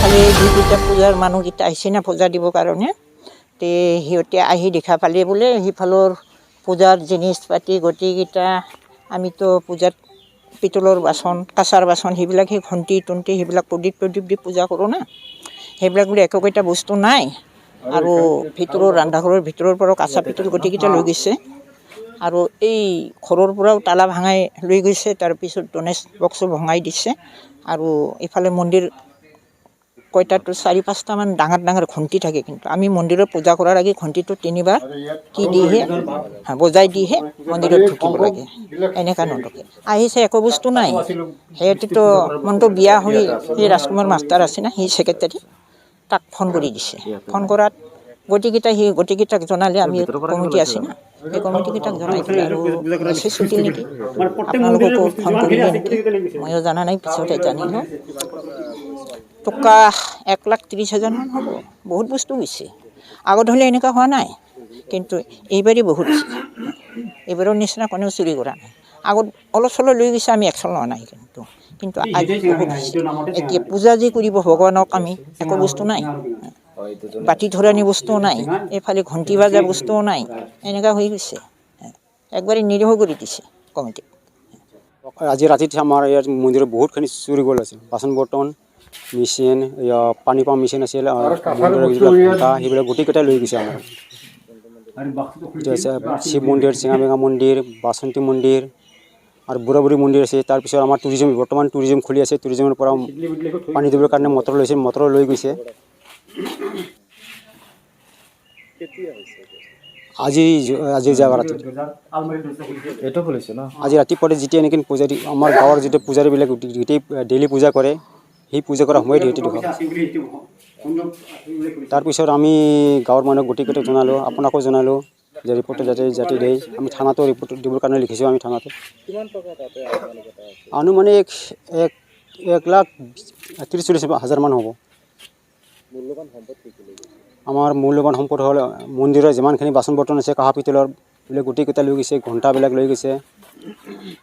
ইফালে যিকেইটা পূজাৰ মানুহকেইটা আহিছে না পূজা দিবৰ কাৰণে তে সিহঁতে আহি দেখা পালে বোলে সিফালৰ পূজাৰ জিনিস পাতি গোটেইকেইটা আমিতো পূজাত পিতলৰ বাচন কাঁচাৰ বাচন সেইবিলাক সেই ঘণ্টি টণ্টি সেইবিলাক প্ৰদীপ দি পূজা কৰোঁ না সেইবিলাক বোলে একোকেইটা বস্তু নাই আৰু ভিতৰৰ ৰন্ধাঘৰৰ ভিতৰৰ পৰা কাঁচা পিতল গোটেইকেইটা লৈ গৈছে আৰু এই ঘৰৰ পৰাও তালা ভাঙাই লৈ গৈছে তাৰপিছত ডনেছ বক্সো ভঙাই দিছে আৰু ইফালে মন্দিৰ কয়টাতো 4-5টামান ডাঙৰ ঘণ্টি থাকে কিন্তু আমি মন্দিৰত পূজা কৰাৰ আগে ঘণ্টিটো 3বাৰ কি দিহে বজাই দিহে মন্দিৰত ঢুকিব লাগে এনেকা নঢুকে আহিছে একো বস্তু নাই সিহঁতেতো মনটো বিয়া হৈ সেই ৰাজকুমাৰ মাষ্টাৰ আছে না সেই ছেক্ৰেটাৰী তাক ফোন কৰি দিছে ফোন কৰাত গোটেইকেইটাক জনালে আমি কমিটি আছে না এই কমিটিকেইটাক জনাই দিলে আৰু মেছেজ ছুটিল নেকি আপোনালোককো ফোন কৰিলে নেকি ময়ো জানা নাই পিছতে জানিলোঁ টকা 1,30,000 মান হ'ব বহুত বস্তু গৈছে আগত হ'লে এনেকুৱা হোৱা নাই কিন্তু এইবাৰেই বহুত এইবাৰৰ নিচিনা কোনেও চুৰি কৰা নাই আগত অলপ চলপ লৈ গৈছে আমি একচল লোৱা নাই কিন্তু আজি বহুত এতিয়া পূজা যি কৰিব ভগৱানক আমি একো বস্তু নাই বাতি ধৰানি বস্তুও নাই এইফালে ঘণ্টি বাজা বস্তুও নাই এনেকুৱা হৈ গৈছে একবাৰে নিৰীহ কৰি দিছে কমিটি আজি ৰাতিত আমাৰ ইয়াত মন্দিৰত বহুতখিনি চুৰি গ'ল আছে বাচন বৰ্তন মেচিন পানী পাম্প মেচিন আছিল সেইবিলাক গোটেইকেইটা লৈ গৈছে আমাৰ শিৱ মন্দিৰ চিঙাবেঙা মন্দিৰ বাসন্তী মন্দিৰ আৰু বুঢ়া বুঢ়ী মন্দিৰ আছে তাৰপিছত আমাৰ বৰ্তমান টুৰিজম খুলি আছে টুৰিজমৰ পৰা পানী দিবৰ কাৰণে মটৰ লৈছে মটৰ লৈ গৈছে আজি যোৱা ৰাতি আজি ৰাতিপুৱাতে যেতিয়া এনেকৈ পূজাৰী আমাৰ গাঁৱৰ যেতিয়া পূজাৰীবিলাক গোটেই ডেইলি পূজা কৰে সেই পূজা কৰাৰ সময়ত সিহঁতে দেখোঁ তাৰপিছত আমি গাঁৱৰ মানুহক গোটেইকেইটা জনালোঁ আপোনাকো জনালোঁ যে ৰিপৰ্টটো যাতে দিয়ে আমি থানাতো ৰিপৰ্ট দিবৰ কাৰণে লিখিছোঁ আমি থানাতে আনুমানিক 1,30,000-1,40,000 মান হ'ব আমাৰ মূল্যৱান সম্পদ হ'ল মন্দিৰৰ যিমানখিনি বাচন বৰ্তন আছে কাঁহা পিতলৰ এইবিলাক গোটেইকেইটা লৈ গৈছে ঘণ্টাবিলাক লৈ গৈছে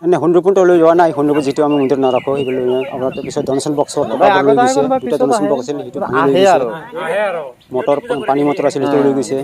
এনে 100% লৈ যোৱা নাই 100% যিটো আমি মন্দিৰত নাৰাখোঁ সেইবিলাক লৈ আপোনাৰ তাৰপিছত ডনেশ্যন বক্সত টকাবোৰ লৈ গৈছে দুটা ডনেশ্যন বক্স আছিল সেইটো ভাঙি লৈ গৈছে মটৰ পানী মটৰ আছিল সেইটো লৈ গৈছে